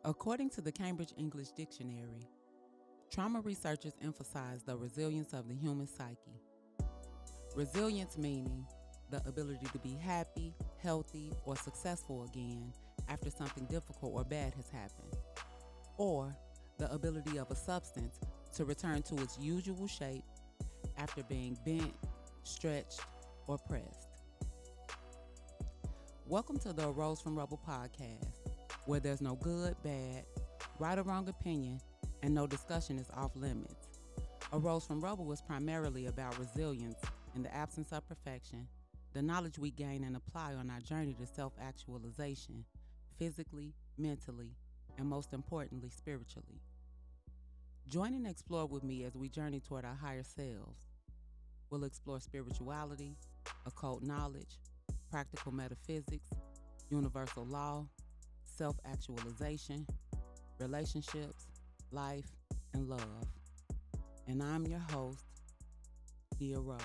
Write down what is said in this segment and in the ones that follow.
According to the Cambridge English Dictionary, trauma researchers emphasize the resilience of the human psyche. Resilience meaning the ability to be happy, healthy, or successful again after something difficult or bad has happened, or the ability of a substance to return to its usual shape after being bent, stretched, or pressed. Welcome to the Arose from Rubble podcast, where there's no good, bad, right or wrong opinion, and no discussion is off limits. Arose from Rubble is primarily about resilience in the absence of perfection, the knowledge we gain and apply on our journey to self-actualization, physically, mentally, and most importantly, spiritually. Join and explore with me as we journey toward our higher selves. We'll explore spirituality, occult knowledge, practical metaphysics, universal law, self-actualization, relationships, life, and love. And I'm your host, Arose.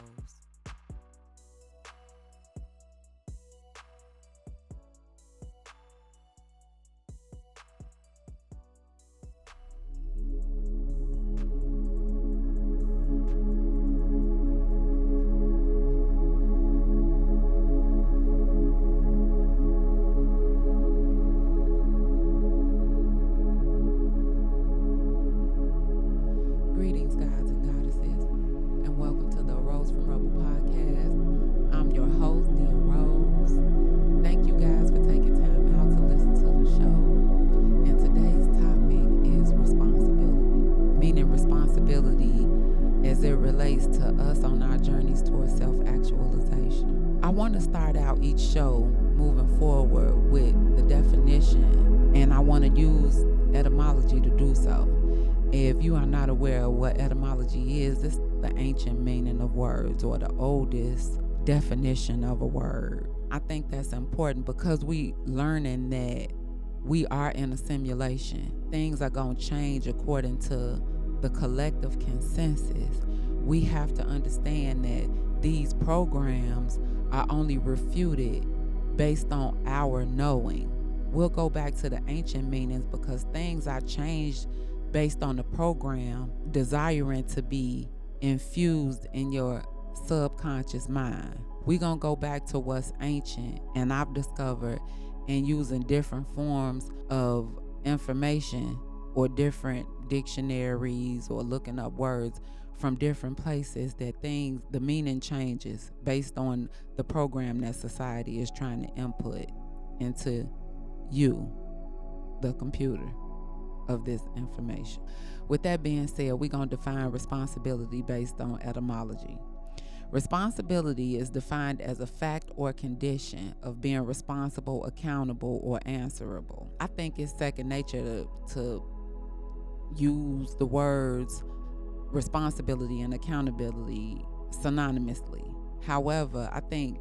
Greetings, gods and goddesses, and welcome to the Arose from Rubble podcast. I'm your host, Arose. Thank you guys for taking time out to listen to the show. And today's topic is responsibility, meaning responsibility as it relates to us on our journeys towards self-actualization. I want to start out each show moving forward with the definition, and I want to use etymology to do so. If you are not aware of what etymology is, it's the ancient meaning of words or the oldest definition of a word. I think that's important because we learning that we are in a simulation. Things are going to change according to the collective consensus. We have to understand that these programs are only refuted based on our knowing. We'll go back to the ancient meanings because things are changed based on the program desiring to be infused in your subconscious mind. We're going to go back to what's ancient, and I've discovered in using different forms of information or different dictionaries or looking up words from different places that the meaning changes based on the program that society is trying to input into you, the computer of this information. With that being said, we're going to define responsibility based on etymology. Responsibility is defined as a fact or condition of being responsible, accountable, or answerable. I think it's second nature to use the words responsibility and accountability synonymously. However, I think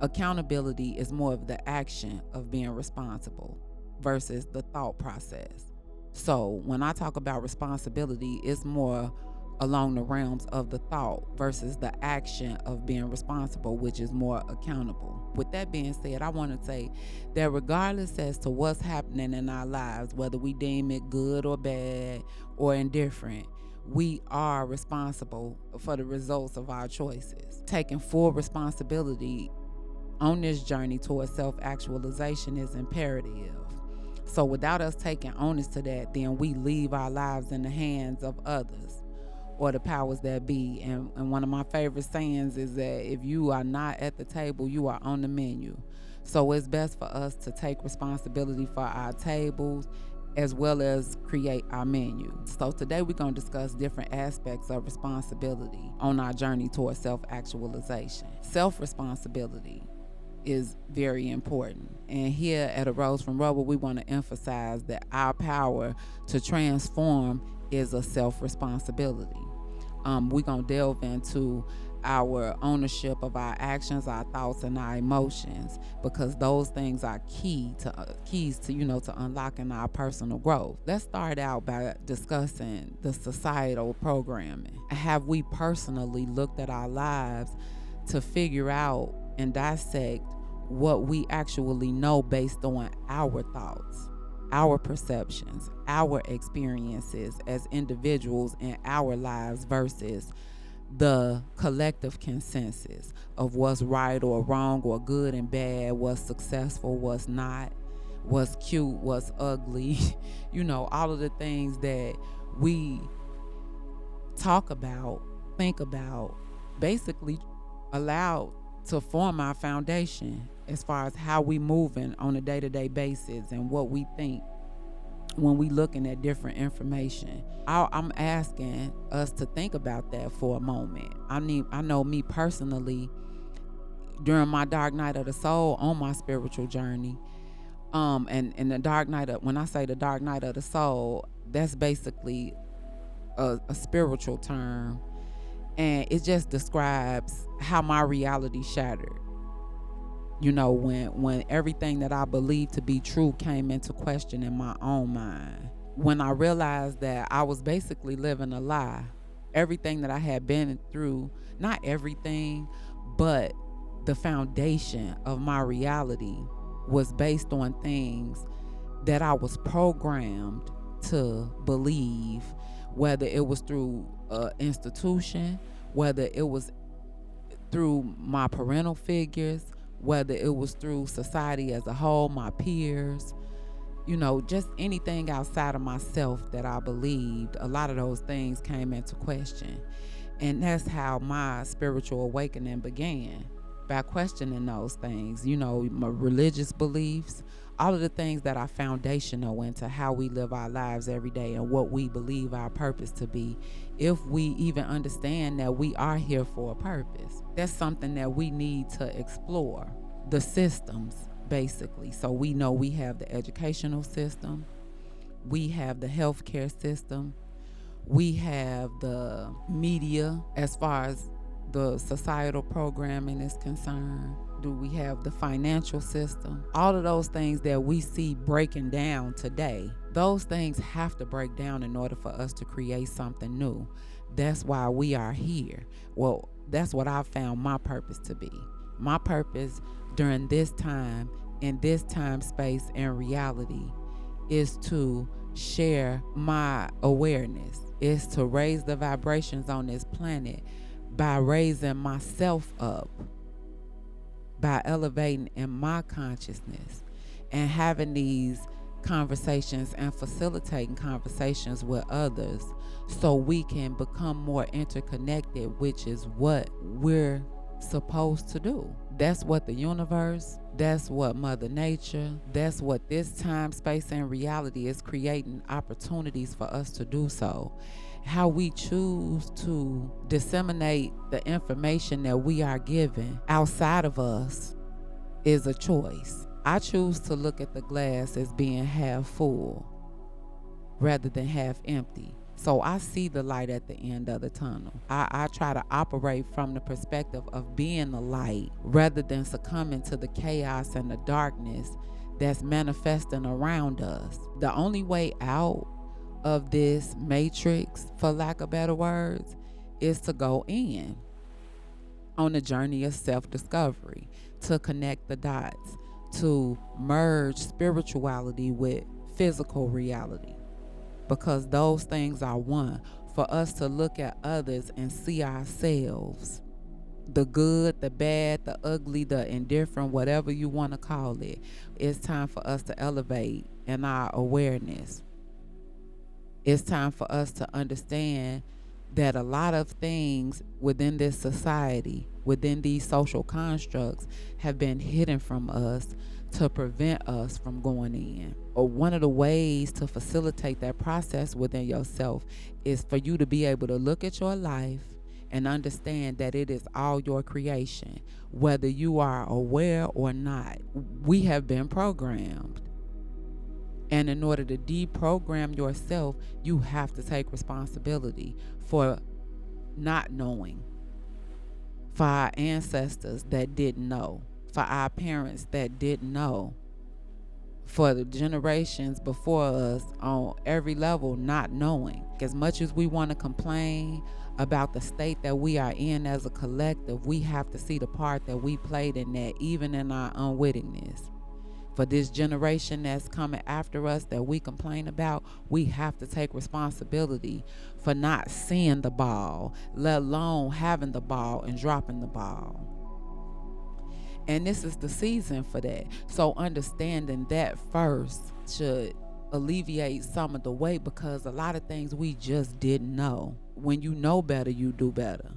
accountability is more of the action of being responsible versus the thought process. So when I talk about responsibility, it's more along the realms of the thought versus the action of being responsible, which is more accountable. With that being said, I want to say that regardless as to what's happening in our lives, whether we deem it good or bad or indifferent, we are responsible for the results of our choices. Taking full responsibility on this journey towards self-actualization is imperative. So without us taking onus to that, then we leave our lives in the hands of others or the powers that be. And one of my favorite sayings is that if you are not at the table, you are on the menu. So it's best for us to take responsibility for our tables as well as create our menu. So today we're going to discuss different aspects of responsibility on our journey towards self-actualization. Self-responsibility is very important. And here at Arose from Rubble, we want to emphasize that our power to transform is a self-responsibility. We're going to delve into our ownership of our actions, our thoughts, and our emotions, because those things are keys to unlocking our personal growth. Let's start out by discussing the societal programming. Have we personally looked at our lives to figure out and dissect what we actually know based on our thoughts? our perceptions, our experiences as individuals in our lives versus the collective consensus of what's right or wrong or good and bad, what's successful, what's not, what's cute, what's ugly, all of the things that we talk about, think about, basically allowed to form our foundation as far as how we moving on a day-to-day basis and what we think when we looking at different information. I'm asking us to think about that for a moment. I know me personally, during my dark night of the soul on my spiritual journey, and the dark night of, when I say the dark night of the soul, that's basically a spiritual term, and it just describes how my reality shattered. When everything that I believed to be true came into question in my own mind. When I realized that I was basically living a lie. Everything that I had been through, not everything, but the foundation of my reality was based on things that I was programmed to believe, whether it was through an institution, whether it was through my parental figures, whether it was through society as a whole, my peers, just anything outside of myself that I believed. A lot of those things came into question. And that's how my spiritual awakening began, by questioning those things, my religious beliefs, all of the things that are foundational into how we live our lives every day and what we believe our purpose to be. If we even understand that we are here for a purpose, that's something that we need to explore. The systems, basically. So we know we have the educational system, we have the healthcare system, we have the media as far as the societal programming is concerned. Do we have the financial system? All of those things that we see breaking down today, those things have to break down in order for us to create something new. That's why we are here. Well, that's what I found my purpose to be. My purpose during this time, in this time, space, and reality, is to share my awareness, is to raise the vibrations on this planet by raising myself up, by elevating in my consciousness and having these conversations and facilitating conversations with others so we can become more interconnected, which is what we're supposed to do. That's what the universe, that's what Mother Nature, that's what this time, space, and reality is creating opportunities for us to do so. How we choose to disseminate the information that we are given outside of us is a choice. I choose to look at the glass as being half full rather than half empty. So I see the light at the end of the tunnel. I try to operate from the perspective of being the light rather than succumbing to the chaos and the darkness that's manifesting around us. The only way out of this matrix, for lack of better words, is to go in on a journey of self-discovery, to connect the dots, to merge spirituality with physical reality, because those things are one. For us to look at others and see ourselves, the good, the bad, the ugly, the indifferent, whatever you want to call it, it's time for us to elevate in our awareness. It's time for us to understand that a lot of things within this society, within these social constructs, have been hidden from us to prevent us from going in. Or one of the ways to facilitate that process within yourself is for you to be able to look at your life and understand that it is all your creation, whether you are aware or not. We have been programmed. And in order to deprogram yourself, you have to take responsibility for not knowing. For our ancestors that didn't know. For our parents that didn't know. For the generations before us on every level not knowing. As much as we want to complain about the state that we are in as a collective, we have to see the part that we played in that, even in our unwittingness, For this generation that's coming after us that we complain about, we have to take responsibility for not seeing the ball, let alone having the ball and dropping the ball. And this is the season for that. So understanding that first should alleviate some of the weight, because a lot of things we just didn't know. When you know better, you do better.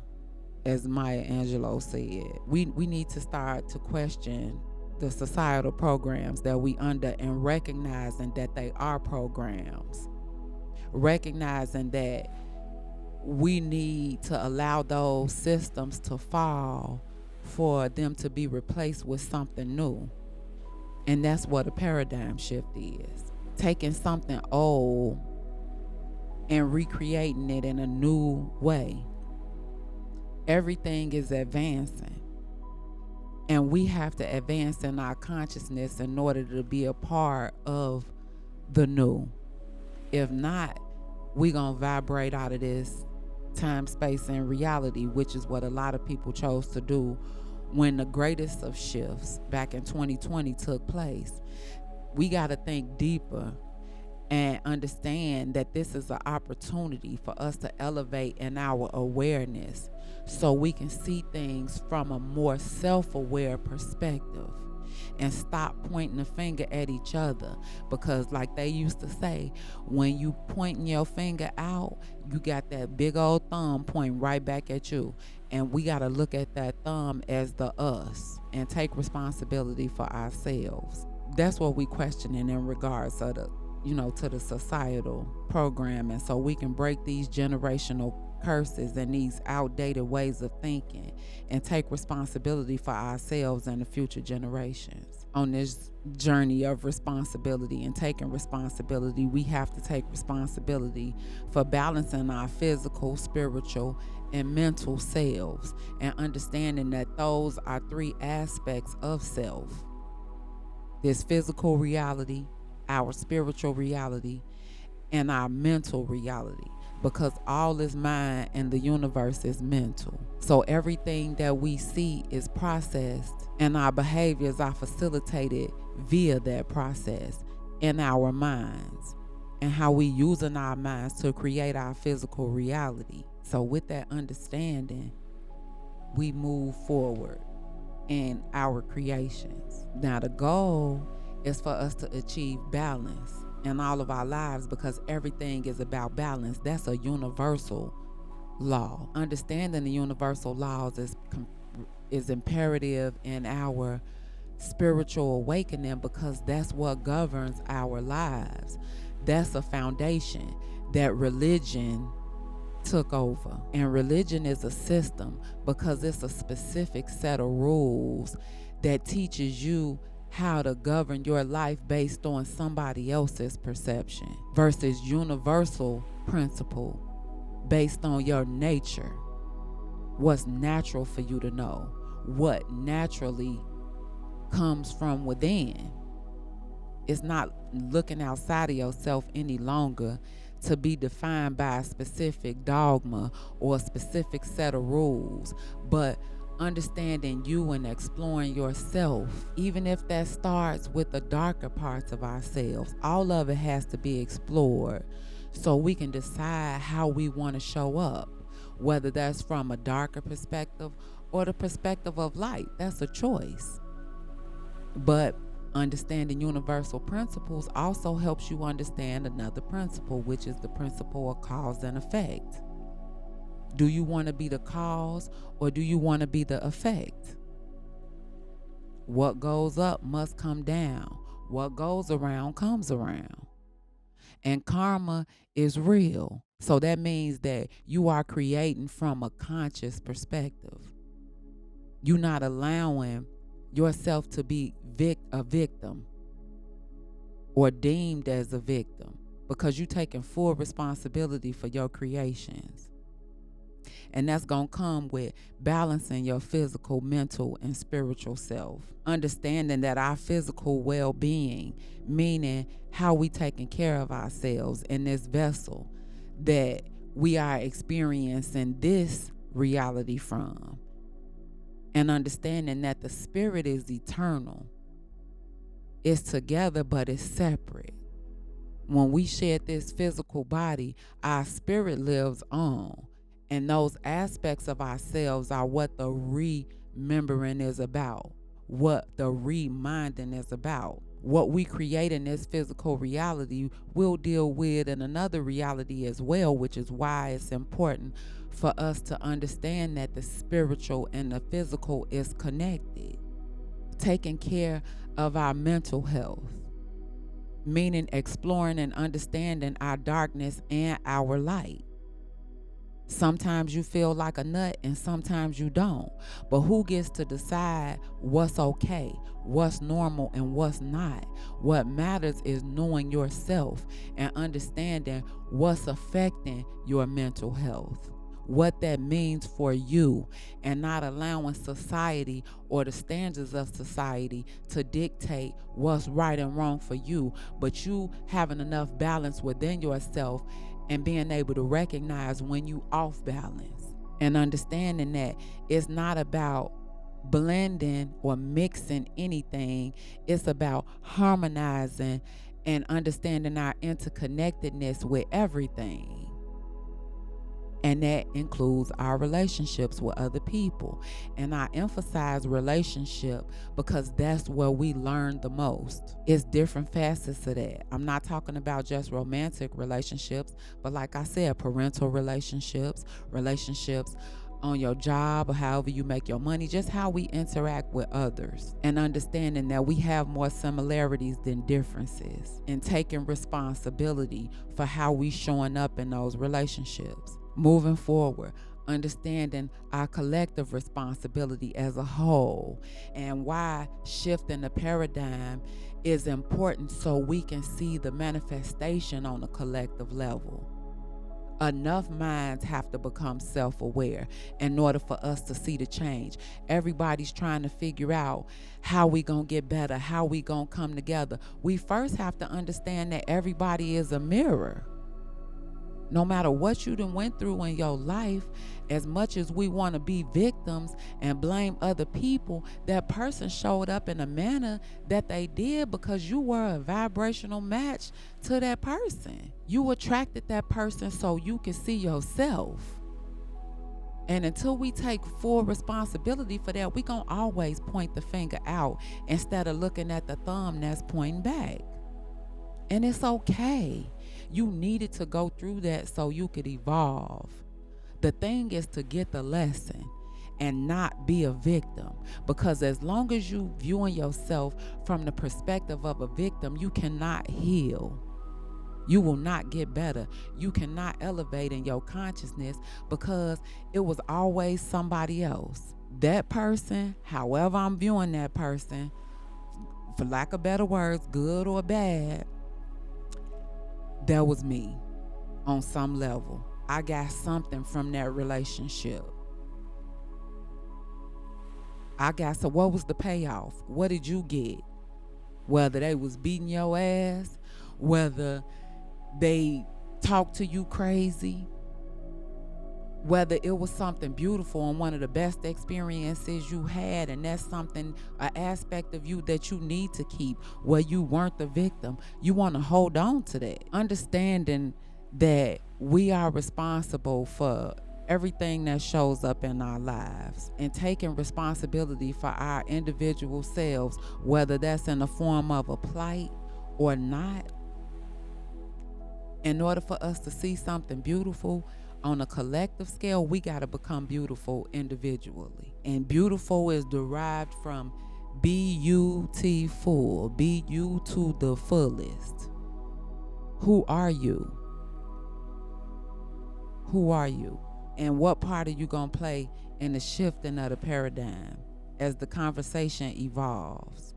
As Maya Angelou said, we need to start to question the societal programs that we under, and recognizing that they are programs. Recognizing that we need to allow those systems to fall for them to be replaced with something new. And that's what a paradigm shift is. Taking something old and recreating it in a new way. Everything is advancing. And we have to advance in our consciousness in order to be a part of the new. If not, we're going to vibrate out of this time, space, and reality, which is what a lot of people chose to do when the greatest of shifts back in 2020 took place. We got to think deeper and understand that this is an opportunity for us to elevate in our awareness so we can see things from a more self-aware perspective and stop pointing the finger at each other. Because like they used to say, when you pointing your finger out, you got that big old thumb pointing right back at you. And we got to look at that thumb as the us and take responsibility for ourselves. That's what we questioning in regards to the societal programming, so we can break these generational curses and these outdated ways of thinking and take responsibility for ourselves and the future generations. On this journey of responsibility and taking responsibility, we have to take responsibility for balancing our physical, spiritual, and mental selves, and understanding that those are three aspects of self. This physical reality, our spiritual reality, and our mental reality, because all is mind and the universe is mental. So everything that we see is processed, and our behaviors are facilitated via that process in our minds, and how we using our minds to create our physical reality. So with that understanding, we move forward in our creations. Now the goal is for us to achieve balance in all of our lives, because everything is about balance. That's a universal law. Understanding the universal laws is imperative in our spiritual awakening, because that's what governs our lives. That's a foundation that religion took over. And religion is a system because it's a specific set of rules that teaches you how to govern your life based on somebody else's perception, versus universal principle based on your nature. What's natural for you to know, what naturally comes from within. It's not looking outside of yourself any longer to be defined by a specific dogma or a specific set of rules, but understanding you and exploring yourself, even if that starts with the darker parts of ourselves. All of it has to be explored so we can decide how we want to show up, whether that's from a darker perspective or the perspective of light. That's a choice. But understanding universal principles also helps you understand another principle, which is the principle of cause and effect. Do you want to be the cause, or do you want to be the effect? What goes up must come down. What goes around comes around. And karma is real. So that means that you are creating from a conscious perspective. You're not allowing yourself to be a victim or deemed as a victim, because you're taking full responsibility for your creations. And that's going to come with balancing your physical, mental, and spiritual self. Understanding that our physical well-being, meaning how we taking care of ourselves in this vessel that we are experiencing this reality from. And understanding that the spirit is eternal. It's together, but it's separate. When we shed this physical body, our spirit lives on. And those aspects of ourselves are what the remembering is about, what the reminding is about. What we create in this physical reality we'll deal with in another reality as well, which is why it's important for us to understand that the spiritual and the physical is connected. Taking care of our mental health, meaning exploring and understanding our darkness and our light. Sometimes you feel like a nut and sometimes you don't. But who gets to decide what's okay, what's normal, and what's not? What matters is knowing yourself and understanding what's affecting your mental health, what that means for you, and not allowing society or the standards of society to dictate what's right and wrong for you, but you having enough balance within yourself and being able to recognize when you off balance and understanding that it's not about blending or mixing anything. It's about harmonizing and understanding our interconnectedness with everything. And that includes our relationships with other people. And I emphasize relationship because that's where we learn the most. It's different facets of that. I'm not talking about just romantic relationships, but like I said, parental relationships, relationships on your job or however you make your money, just how we interact with others, and understanding that we have more similarities than differences, and taking responsibility for how we showing up in those relationships. Moving forward, understanding our collective responsibility as a whole, and why shifting the paradigm is important so we can see the manifestation on a collective level. Enough minds have to become self-aware in order for us to see the change. Everybody's trying to figure out how we gonna get better, how we gonna come together. We first have to understand that everybody is a mirror. No matter what you done went through in your life, as much as we want to be victims and blame other people, that person showed up in a manner that they did because you were a vibrational match to that person. You attracted that person so you can see yourself. And until we take full responsibility for that, we gonna always point the finger out instead of looking at the thumb that's pointing back. And it's okay. You needed to go through that so you could evolve. The thing is to get the lesson and not be a victim. Because as long as you viewing yourself from the perspective of a victim, you cannot heal. You will not get better. You cannot elevate in your consciousness because it was always somebody else. That person, however I'm viewing that person, for lack of better words, good or bad, that was me on some level. I got something from that relationship. So what was the payoff? What did you get? Whether they was beating your ass, whether they talked to you crazy, whether it was something beautiful and one of the best experiences you had, and that's something, an aspect of you that you need to keep, where you weren't the victim. You want to hold on to that. Understanding that we are responsible for everything that shows up in our lives, and taking responsibility for our individual selves, whether that's in the form of a plight or not. In order for us to see something beautiful on a collective scale, we got to become beautiful individually. And beautiful is derived from beautiful, be you to the fullest. Who are you? Who are you? And what part are you going to play in the shifting of the paradigm as the conversation evolves?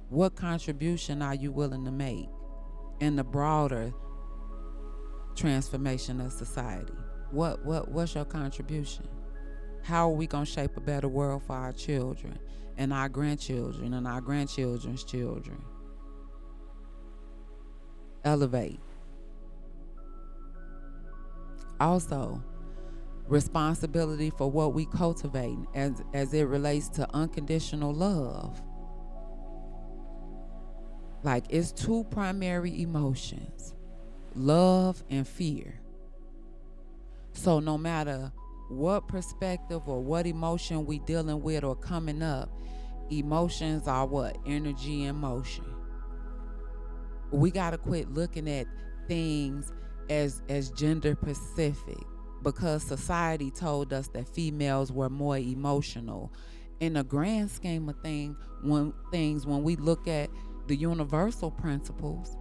What contribution are you willing to make in the broader transformation of society? What's your contribution? How are we going to shape a better world for our children and our grandchildren and our grandchildren's children? Elevate. Also, responsibility for what we cultivate as it relates to unconditional love. Like, it's two primary emotions, love and fear. So no matter what perspective or what emotion we dealing with or coming up, emotions are what? Energy and motion. We got to quit looking at things as gender specific, because society told us that females were more emotional. In the grand scheme of when we look at the universal principles,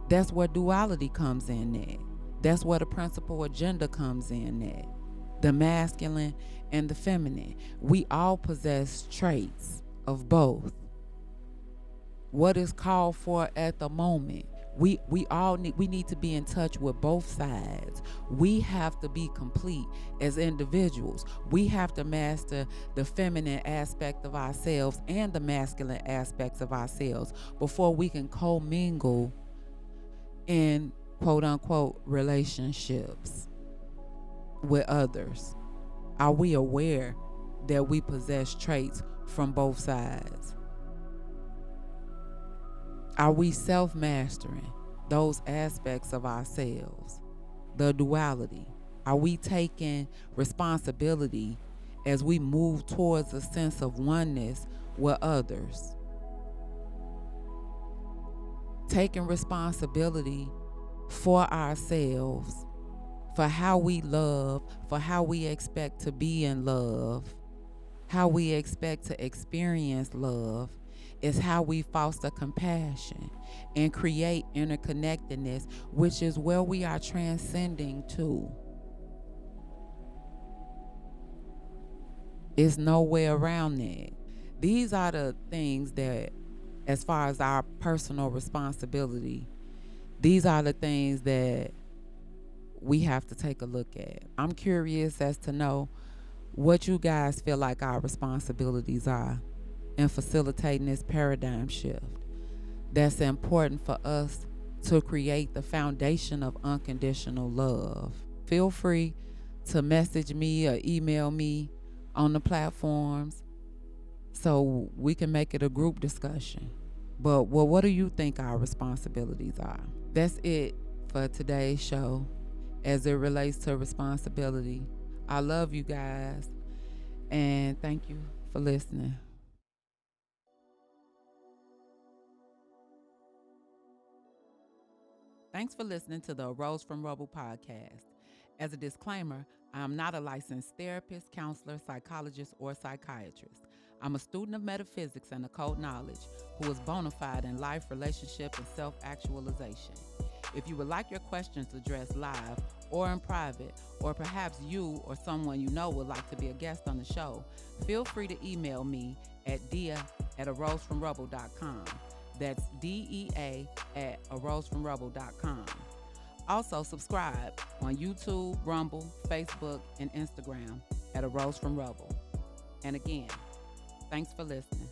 that's where duality comes in at. That's where the principle of gender comes in at. The masculine and the feminine. We all possess traits of both. What is called for at the moment. We need to be in touch with both sides. We have to be complete as individuals. We have to master the feminine aspect of ourselves and the masculine aspects of ourselves before we can commingle in quote unquote relationships with others. Are we aware that we possess traits from both sides? Are we self-mastering those aspects of ourselves? The duality. Are we taking responsibility as we move towards a sense of oneness with others? Taking responsibility for ourselves, for how we love, for how we expect to be in love, how we expect to experience love, is how we foster compassion and create interconnectedness, which is where we are transcending to. It's no way around that. These are the things that, as far as our personal responsibility, these are the things that we have to take a look at. I'm curious as to know what you guys feel like our responsibilities are in facilitating this paradigm shift that's important for us to create the foundation of unconditional love. Feel free to message me or email me on the platforms so we can make it a group discussion. But what do you think our responsibilities are? That's it for today's show as it relates to responsibility. I love you guys, and thank you for listening. Thanks for listening to the Arose from Rubble podcast. As a disclaimer, I am not a licensed therapist, counselor, psychologist, or psychiatrist. I'm a student of metaphysics and occult knowledge who is bona fide in life, relationship, and self-actualization. If you would like your questions addressed live or in private, or perhaps you or someone you know would like to be a guest on the show, feel free to email me at dia@arosefromrubble.com. That's DEA@arosefromrubble.com. Also, subscribe on YouTube, Rumble, Facebook, and Instagram at Arose from Rubble. And again, thanks for listening.